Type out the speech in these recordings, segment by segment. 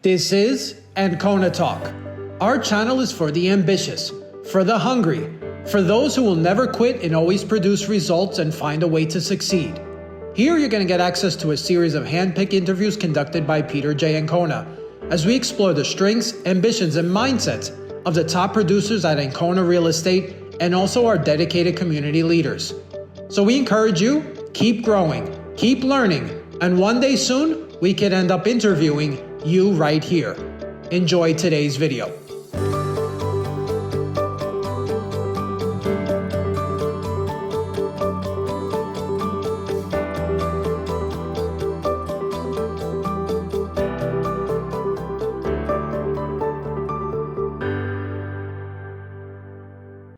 This is Ancona Talk. Our channel is for the ambitious, for the hungry, for those who will never quit and always produce results and find a way to succeed. Here you're going to get access to a series of hand-picked interviews conducted by Peter J. Ancona as we explore the strengths, ambitions, and mindsets of the top producers at Ancona Real Estate and also our dedicated community leaders. So we encourage you, keep growing, keep learning, and one day soon, we could end up interviewing you right here. Enjoy today's video.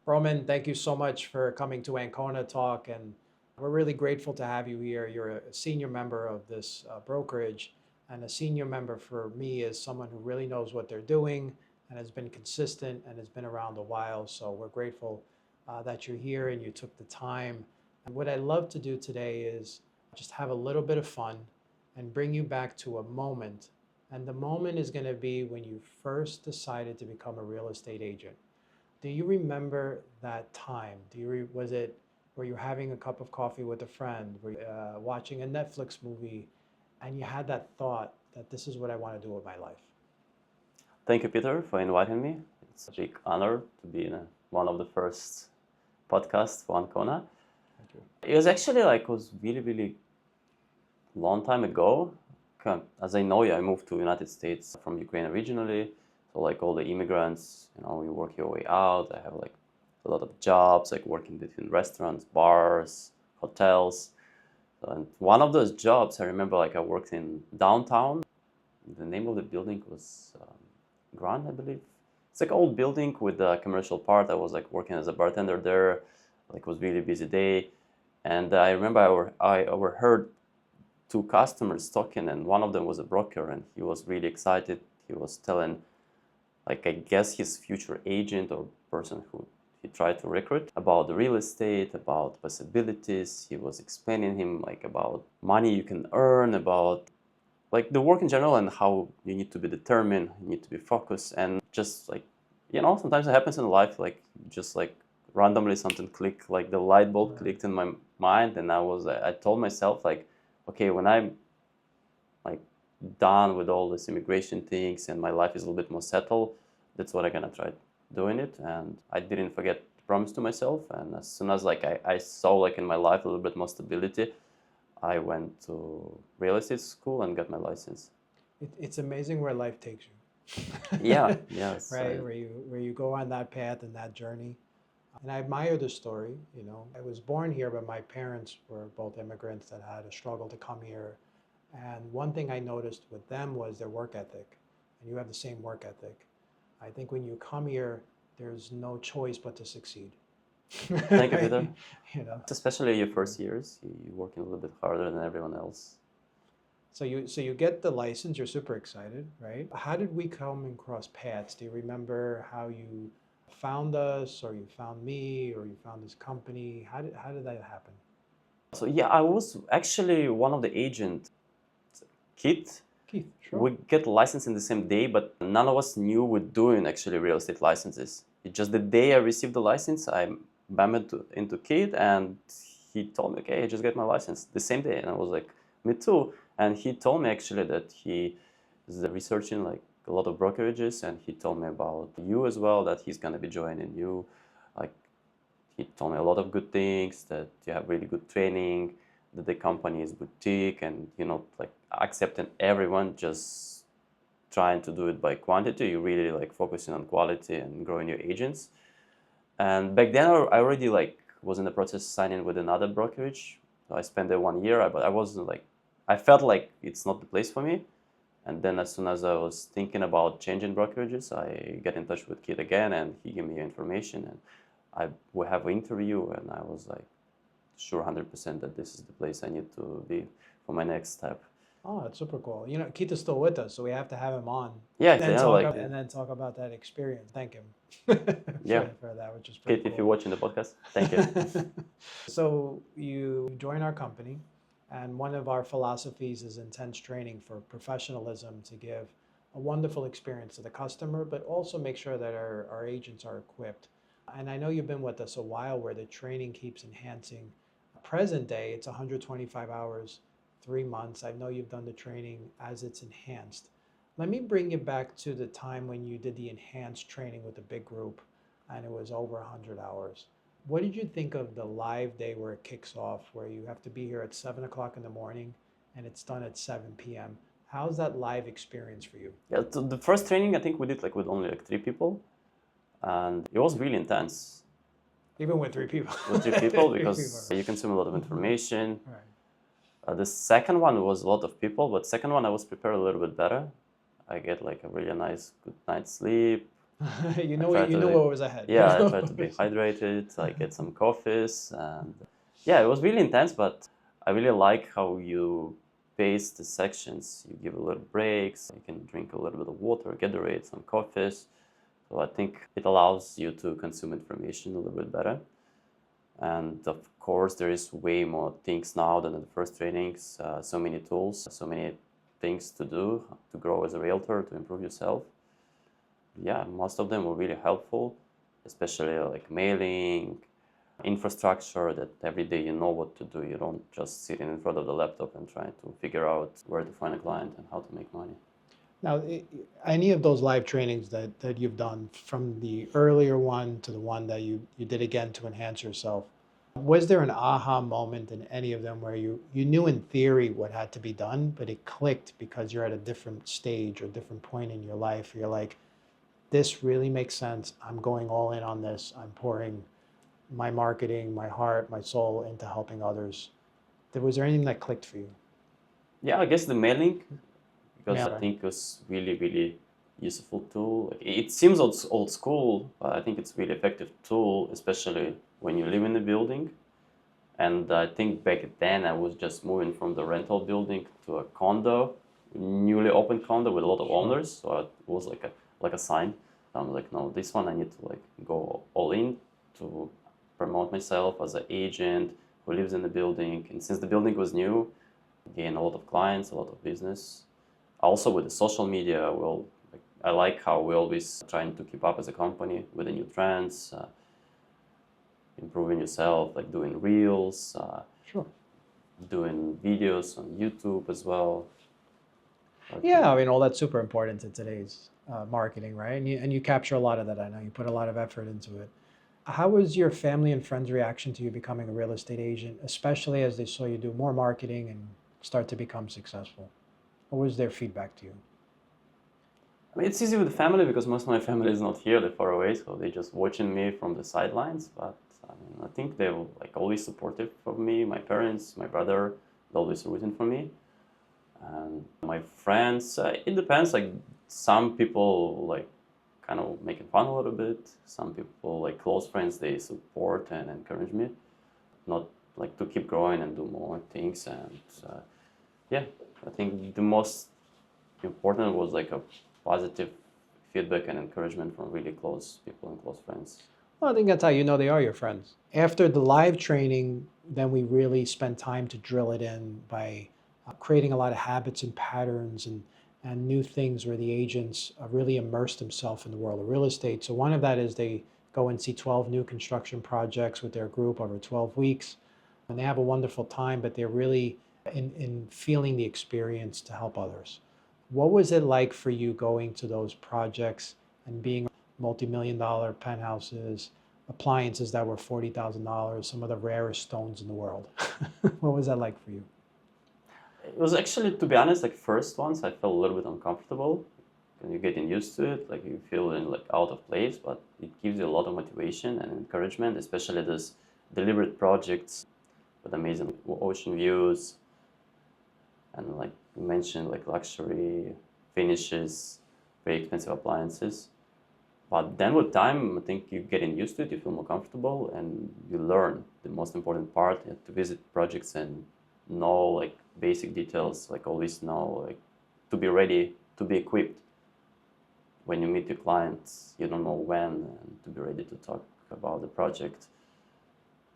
Roman, thank you so much for coming to Ancona Talk, and we're really grateful to have you here. You're a senior member of this brokerage, and a senior member for me is someone who really knows what they're doing and has been consistent and has been around a while. So we're grateful that you're here and you took the time. And what I love to do today is just have a little bit of fun and bring you back to a moment. And the moment is going to be when you first decided to become a real estate agent. Do you remember that time? Were you having a cup of coffee with a friend? Were you watching a Netflix movie and you had that thought that this is what I want to do with my life? Thank you, Peter, for inviting me. It's a big honor to be in one of the first podcasts for Ancona. Thank you. It was actually was really, really long time ago. As I know, I moved to United States from Ukraine originally. So all the immigrants, you work your way out. I have a lot of jobs, working between restaurants, bars, hotels. And one of those jobs, I remember I worked in downtown. The name of the building was Grand, I believe. It's an old building with a commercial part. I was working as a bartender there. It was really busy day. And I remember I overheard two customers talking, and one of them was a broker, and he was really excited. He was telling I guess his future agent or person who he tried to recruit about the real estate, about possibilities. He was explaining him about money you can earn, about the work in general and how you need to be determined, you need to be focused, and just sometimes it happens in life just randomly something clicked, the light bulb clicked in my mind, and I told myself okay, when I'm done with all this immigration things and my life is a little bit more settled, that's what I'm gonna try doing it. And I didn't forget to promise to myself, and as soon as I saw in my life a little bit more stability, I went to real estate school and got my license. It's amazing where life takes you. Yeah, yes. Right, where you go on that path and that journey. And I admire the story. I was born here, but my parents were both immigrants that had a struggle to come here. And one thing I noticed with them was their work ethic. And you have the same work ethic. I think when you come here, there's no choice but to succeed. Thank you, Peter. Especially your first years, you're working a little bit harder than everyone else. So you get the license, you're super excited, right? How did we come and cross paths? Do you remember how you found us, or you found me, or you found this company? How did that happen? So yeah, I was actually one of the agents. Keith, sure. We get licensed in the same day, but none of us knew we're doing actually real estate licenses. It's just the day I received the license, I bumped into Keith, and he told me, okay, I just got my license the same day. And I was like, me too. And he told me actually that he is researching a lot of brokerages, and he told me about you as well, that he's going to be joining you. He told me a lot of good things, that you have really good training, that the company is boutique, and accepting everyone, just trying to do it by quantity. You really focusing on quality and growing your agents. And back then I already was in the process signing with another brokerage. So I spent there 1 year, but I wasn't I felt it's not the place for me. And then as soon as I was thinking about changing brokerages, I got in touch with Kid again, and he gave me your information, and we have an interview, and I was sure 100% that this is the place I need to be for my next step. Oh, that's super cool. Keith is still with us, so we have to have him on. Yeah, and then talk about that experience. Thank him for that, which is pretty Kate, cool. If you're watching the podcast, thank you. So you join our company, and one of our philosophies is intense training for professionalism, to give a wonderful experience to the customer, but also make sure that our agents are equipped. And I know you've been with us a while where the training keeps enhancing. Present day, it's 125 hours, 3 months. I know you've done the training as it's enhanced. Let me bring you back to the time when you did the enhanced training with the big group and it was over 100 hours. What did you think of the live day where it kicks off, where you have to be here at 7 o'clock in the morning and it's done at 7 p.m.? How's that live experience for you? Yeah, so the first training I think we did like with only like 3 people, and it was really intense Even with 3 people. with 3 people Three because people. you consume a lot of information. Right. The second one was a lot of people, but second one I was prepared a little bit better. I get like a really nice good night's sleep. You I know, try you know to, what was ahead. You yeah, I know try to what be was- hydrated. I get some coffees, and yeah, it was really intense. But I really like how you pace the sections. You give a little breaks. You can drink a little bit of water, Gatorade, some coffees. So I think it allows you to consume information a little bit better. And of course, there is way more things now than in the first trainings. So many tools, so many things to do to grow as a realtor, to improve yourself. Yeah, most of them were really helpful, especially like mailing, infrastructure that every day you know what to do. You don't just sit in front of the laptop and try to figure out where to find a client and how to make money. Now, any of those live trainings that you've done, from the earlier one to the one that you did again to enhance yourself, was there an aha moment in any of them where you knew in theory what had to be done, but it clicked because you're at a different stage or different point in your life? You're like, this really makes sense. I'm going all in on this. I'm pouring my marketing, my heart, my soul into helping others. Was there anything that clicked for you? Yeah, I guess the mailing, because I Mailer. think it's really, really useful tool. Like, it seems old school, but I think it's really effective tool, especially when you live in the building. And I think back then I was just moving from the rental building to a condo, newly opened condo with a lot of Sure. owners. So it was like a sign. I'm like, no, this one I need to like go all in to promote myself as an agent who lives in the building. And since the building was new, gain a lot of clients, a lot of business. Also with the social media, well, like, I like how we always trying to keep up as a company with the new trends, improving yourself, like doing reels, Sure. doing videos on YouTube as well. Yeah, I mean, all that's super important in today's marketing, right? And you capture a lot of that. I know you put a lot of effort into it. How was your family and friends' reaction to you becoming a real estate agent, especially as they saw you do more marketing and start to become successful? What was their feedback to you? I mean, it's easy with the family because most of my family is not here; they're far away, so they're just watching me from the sidelines. But I mean, I think they were like always supportive of me. My parents, my brother, they're always rooting for me. And my friends, it depends. Like some people like kind of making fun a little bit. Some people, like close friends, they support and encourage me, not like to keep growing and do more things. And yeah, I think the most important was like a positive feedback and encouragement from really close people and close friends. Well, I think that's how you know they are your friends. After the live training, then we really spent time to drill it in by creating a lot of habits and patterns and new things where the agents really immerse themselves in the world of real estate. So one of that is they go and see 12 new construction projects with their group over 12 weeks. And they have a wonderful time, but they're really in feeling the experience to help others. What was it like for you going to those projects and being multi-million dollar penthouses, appliances that were $40,000, some of the rarest stones in the world? What was that like for you? It was actually, to be honest, like first ones I felt a little bit uncomfortable. And you're getting used to it, like you feel in like out of place, but it gives you a lot of motivation and encouragement, especially those deliberate projects with amazing ocean views and like you mentioned, like luxury finishes, very expensive appliances. But then with time, I think you're getting used to it, you feel more comfortable, and you learn the most important part, to visit projects and know like basic details, like always know like to be ready, to be equipped. When you meet your clients, you don't know when, and to be ready to talk about the project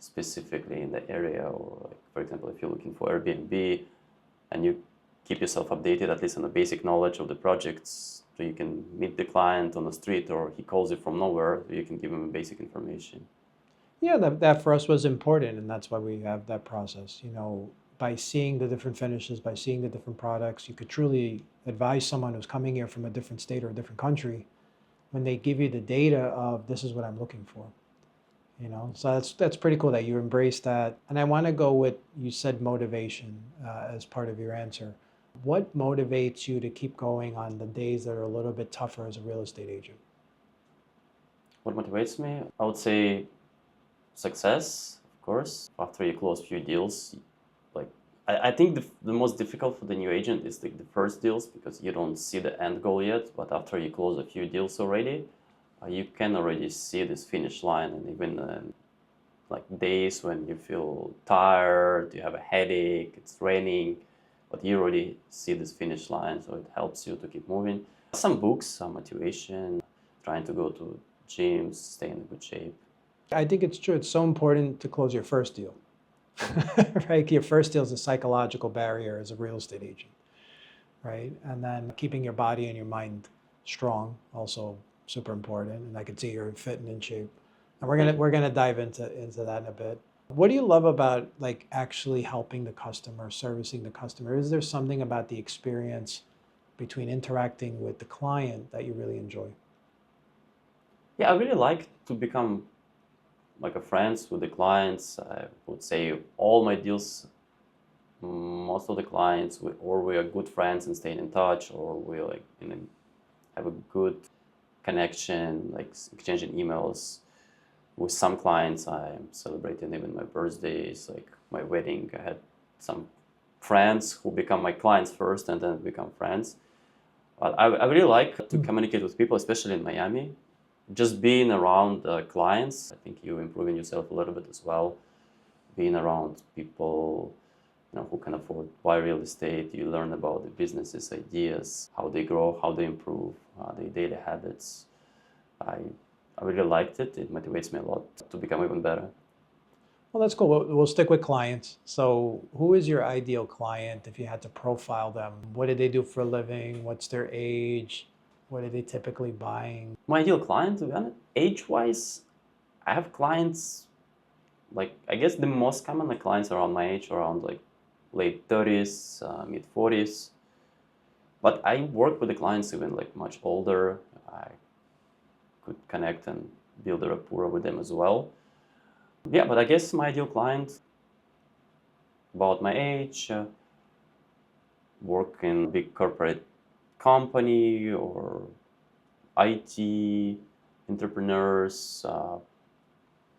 specifically in the area, or like, for example, if you're looking for Airbnb and you keep yourself updated at least on the basic knowledge of the projects, So you can meet the client on the street, or he calls you from nowhere, so you can give him basic information. Yeah, that for us was important, and that's why we have that process. By seeing the different finishes, by seeing the different products, you could truly advise someone who's coming here from a different state or a different country when they give you the data of this is what I'm looking for. So that's pretty cool that you embrace that. And I want to go with, you said motivation as part of your answer. What motivates you to keep going on the days that are a little bit tougher as a real estate agent? What motivates me? I would say success, of course. After you close few deals, like I think the most difficult for the new agent is the first deals, because you don't see the end goal yet. But after you close a few deals already, you can already see this finish line. And even like days when you feel tired, you have a headache, it's raining, but you already see this finish line, so it helps you to keep moving. Some books, some motivation, trying to go to gyms, stay in good shape. I think it's true. It's so important to close your first deal, right? Your first deal is a psychological barrier as a real estate agent, right? And then keeping your body and your mind strong, also super important. And I can see you're fit and in shape. And we're gonna dive into that in a bit. What do you love about like actually helping the customer, servicing the customer? Is there something about the experience between interacting with the client that you really enjoy? Yeah, I really like to become like a friends with the clients. I would say all my deals, most of the clients, we are good friends and staying in touch, or we like have a good connection, like exchanging emails. With some clients, I'm celebrating even my birthdays, like my wedding. I had some friends who become my clients first and then become friends. But I really like to communicate with people, especially in Miami. Just being around clients, I think you improving yourself a little bit as well. Being around people, who can afford buy real estate, you learn about the businesses, ideas, how they grow, how they improve, their daily habits. I I really liked it. It motivates me a lot to become even better. Well, that's cool. We'll stick with clients. So, who is your ideal client if you had to profile them? What do they do for a living? What's their age? What are they typically buying? My ideal client, to be honest, age-wise, I have clients like I guess the most common like clients around my age, around like late 30s, mid 40s. But I work with the clients even like much older. I could connect and build a rapport with them as well. Yeah, but I guess my ideal client, about my age, work in big corporate company or IT entrepreneurs,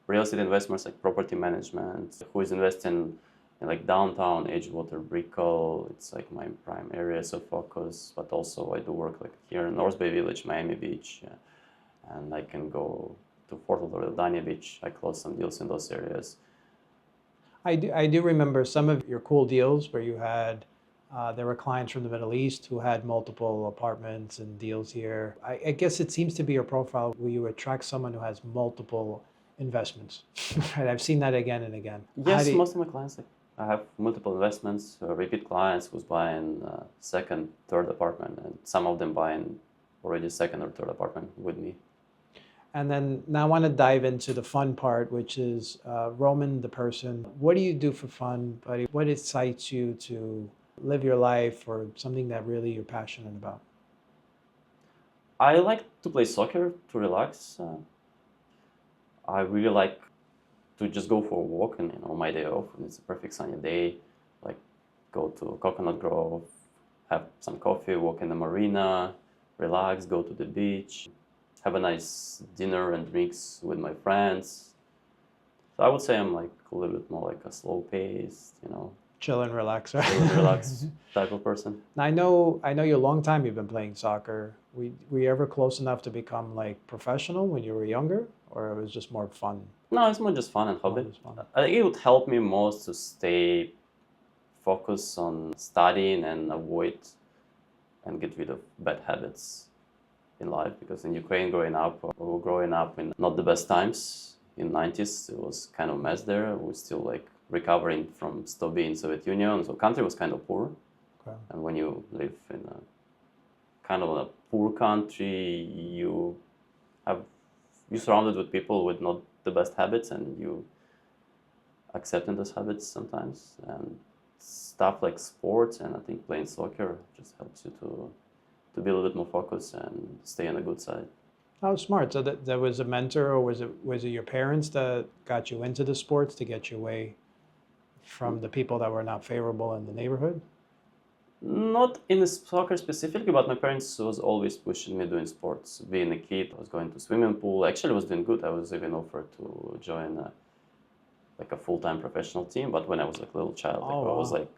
real estate investors like property management, who is investing in like downtown Edgewater, Brickell. It's like my prime areas of focus. But also I do work like here in North Bay Village, Miami Beach, and I can go to Fort Lauderdale Beach. I close some deals in those areas. I do remember some of your cool deals where there were clients from the Middle East who had multiple apartments and deals here. I guess it seems to be your profile where you attract someone who has multiple investments. Right? I've seen that again and again. Yes, most of my clients, like, I have multiple investments, repeat clients who's buying second, third apartment, and some of them buying already second or third apartment with me. And then now I want to dive into the fun part, which is Roman, the person. What do you do for fun, buddy? What excites you to live your life or something that really you're passionate about? I like to play soccer to relax. I really like to just go for a walk and my day off, and it's a perfect sunny day, like go to Coconut Grove, have some coffee, walk in the marina, relax, go to the beach, have a nice dinner and drinks with my friends. So I would say I'm like a little bit more like a slow paced, Chill and relax, chill and right? relax type of person. Now, I know you a long time you've been playing soccer. Were you ever close enough to become like professional when you were younger, or it was just more fun? No, it's more just fun and Oh, hobby. it was fun. I think it would help me most to stay focused on studying and avoid and get rid of bad habits in life, because in Ukraine we were growing up in not the best times. In 90s, it was kind of mess there. We're still like recovering from still being Soviet Union, so country was kind of poor. Okay. And when you live in a kind of a poor country, have you're surrounded with people with not the best habits, and you accepting those habits sometimes. And stuff like sports, and I think playing soccer just helps you to be a little bit more focused and stay on the good side. Oh, smart. So that was a mentor, or was it your parents that got you into the sports to get you away from the people that were not favorable in the neighborhood? Not in the soccer specifically, but my parents was always pushing me doing sports. Being a kid, I was going to swimming pool. Actually, I was doing good. I was even offered to join like a full-time professional team. But when I was like a little child, like Oh, I was wow. like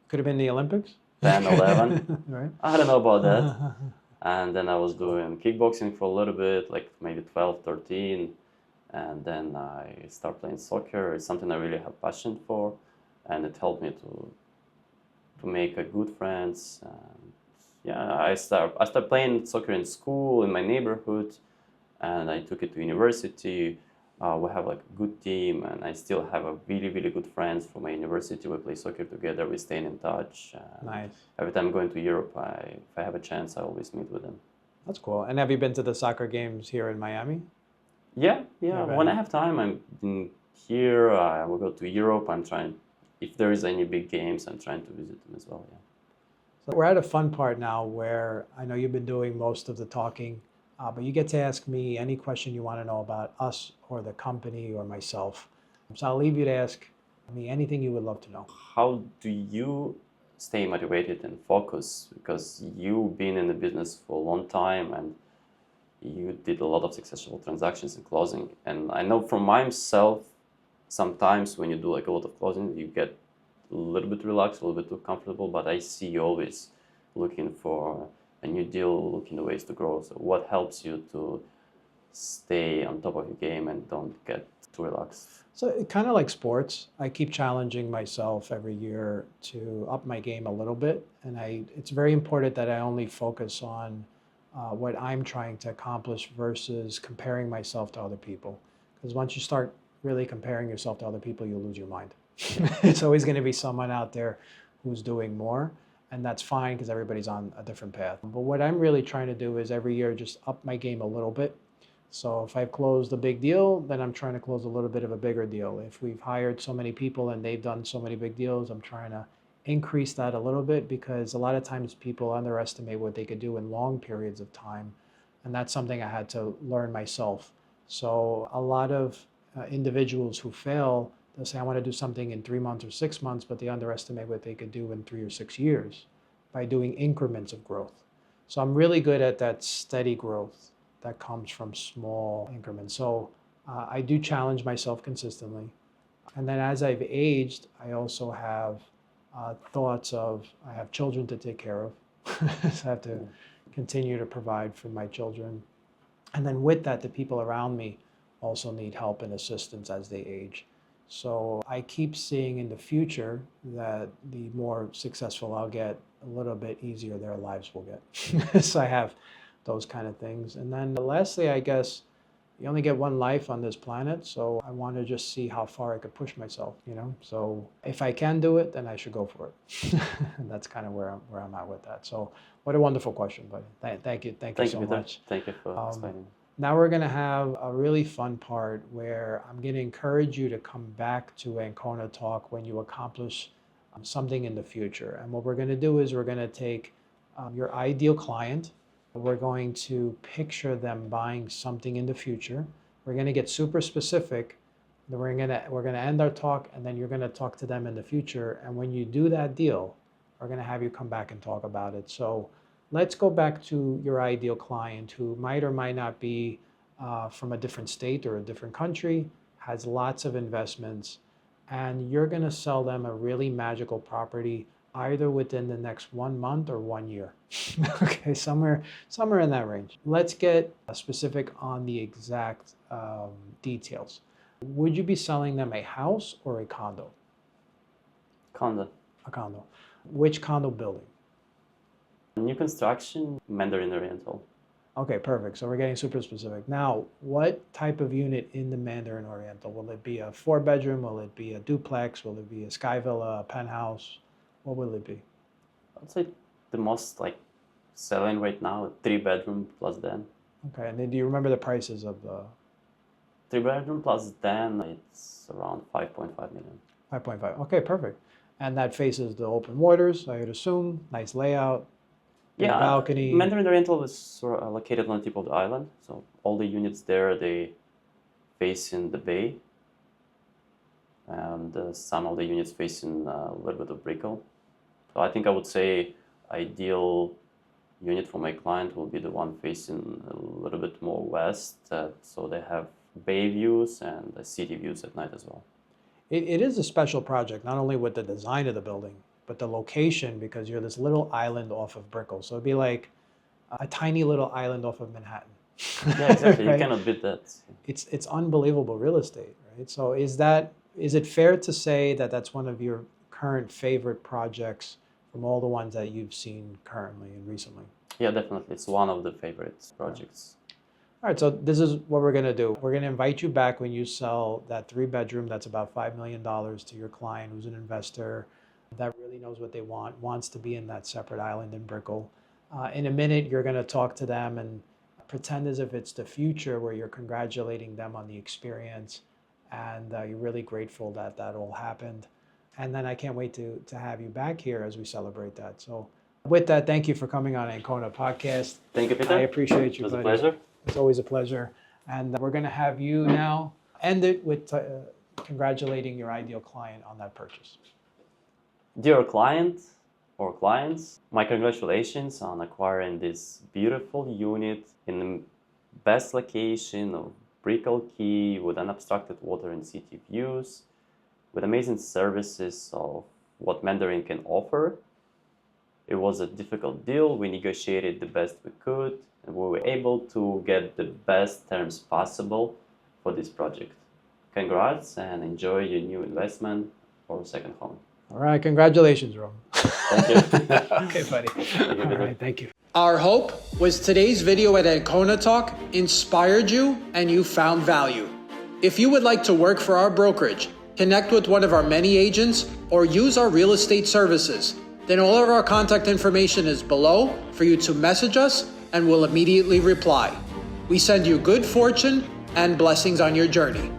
Could have been the Olympics. 10, 11. Right? I don't know about that. And then I was doing kickboxing for a little bit, like maybe 12, 13. And then I started playing soccer. It's something I really have passion for. And it helped me to make a good friends. And yeah, I started playing soccer in school in my neighborhood, and I took it to university. We have like a good team, and I still have a really really good friends from my university. We play soccer together. We stay in touch. And Nice. every time I'm going to Europe, if I have a chance, I always meet with them. That's cool. And have you been to the soccer games here in Miami? Yeah, You yeah. have When I any? have time, I'm in here. I will go to Europe. I'm trying. If there is any big games, I'm trying to visit them as well. Yeah. So we're at a fun part now where I know you've been doing most of the talking, but you get to ask me any question you want to know about us or the company or myself. So I'll leave you to ask me anything you would love to know. How do you stay motivated and focus? Because you've been in the business for a long time and you did a lot of successful transactions and closing. And I know from myself, sometimes when you do like a lot of closing, you get a little bit relaxed, a little bit too comfortable. But I see you always looking for a new deal, looking for ways to grow. So what helps you to stay on top of your game and don't get too relaxed? So kind of like sports, I keep challenging myself every year to up my game a little bit, and it's very important that I only focus on what I'm trying to accomplish versus comparing myself to other people. Because once you start really comparing yourself to other people, you'll lose your mind. It's always going to be someone out there who's doing more, and that's fine because everybody's on a different path. But what I'm really trying to do is every year just up my game a little bit. So if I've closed a big deal, then I'm trying to close a little bit of a bigger deal. If we've hired so many people and they've done so many big deals, I'm trying to increase that a little bit because a lot of times people underestimate what they could do in long periods of time. And that's something I had to learn myself. So a lot of individuals who fail, they'll say, I want to do something in 3 months or 6 months, but they underestimate what they could do in 3 or 6 years by doing increments of growth. So I'm really good at that steady growth that comes from small increments. So I do challenge myself consistently. And then as I've aged, I also have thoughts of I have children to take care of. So I have to continue to provide for my children. And then with that, the people around me also need help and assistance as they age. So I keep seeing in the future that the more successful I'll get, a little bit easier their lives will get. So I have those kind of things. And then lastly, I guess you only get one life on this planet, so I want to just see how far I could push myself, you know? So if I can do it, then I should go for it. And that's kind of where I'm at with that. So what a wonderful question, buddy. Thank you Thank you, so Peter. much. Thank you for explaining. Now we're going to have a really fun part where I'm going to encourage you to come back to Ancona Talk when you accomplish something in the future. And what we're going to do is we're going to take your ideal client. We're going to picture them buying something in the future. We're going to get super specific. Then we're going to end our talk, and then you're going to talk to them in the future. And when you do that deal, we're going to have you come back and talk about it. So let's go back to your ideal client who might or might not be from a different state or a different country, has lots of investments, and you're going to sell them a really magical property either within the next 1 month or 1 year. Okay, somewhere in that range. Let's get specific on the exact details. Would you be selling them a house or a condo? Conda. A condo. Which condo building? New construction, Mandarin Oriental. Okay, perfect. So we're getting super specific. Now, what type of unit in the Mandarin Oriental? Will it be a 4 bedroom? Will it be a duplex? Will it be a sky villa, a penthouse? What will it be? I'd say the most like selling right now, 3-bedroom plus den. Okay, and then do you remember the prices of the 3-bedroom plus den, it's around 5.5 million. 5.5? Okay, perfect. And that faces the open waters, I would assume. Nice layout, big Yeah, balcony. Mandarin Oriental is sort of located on the tip of the island, so all the units there, they face in the bay, and some of the units facing a little bit of Brickell. So I think I would say ideal unit for my client will be the one facing a little bit more west, so they have bay views and city views at night as well. It is a special project, not only with the design of the building, but the location, because you're this little island off of Brickell. So it'd be like a tiny little island off of Manhattan. Yeah, exactly. Right? You cannot beat that. It's unbelievable real estate, right? So is it fair to say that that's one of your current favorite projects from all the ones that you've seen currently and recently? Yeah, definitely. It's one of the favorite projects. All right, so this is what we're going to do. We're going to invite you back when you sell that 3-bedroom that's about $5 million to your client who's an investor that really knows what they want, wants to be in that separate island in Brickell. In a minute, you're going to talk to them and pretend as if it's the future, where you're congratulating them on the experience and you're really grateful that that all happened. And then I can't wait to have you back here as we celebrate that. So with that, thank you for coming on Ancona podcast. Thank you, Peter. I appreciate you, It was a buddy. pleasure. It's always a pleasure. And we're going to have you now end it with congratulating your ideal client on that purchase. Dear client or clients, my congratulations on acquiring this beautiful unit in the best location of Brickell Key with unobstructed water and city views, with amazing services of what Mandarin can offer. It was a difficult deal. We negotiated the best we could, and we were able to get the best terms possible for this project. Congrats and enjoy your new investment or second home. All right, congratulations, Roman. Thank you. Okay, buddy. All right, thank you. Our hope was today's video at Ancona Talk inspired you and you found value. If you would like to work for our brokerage, connect with one of our many agents, or use our real estate services, then all of our contact information is below for you to message us and we'll immediately reply. We send you good fortune and blessings on your journey.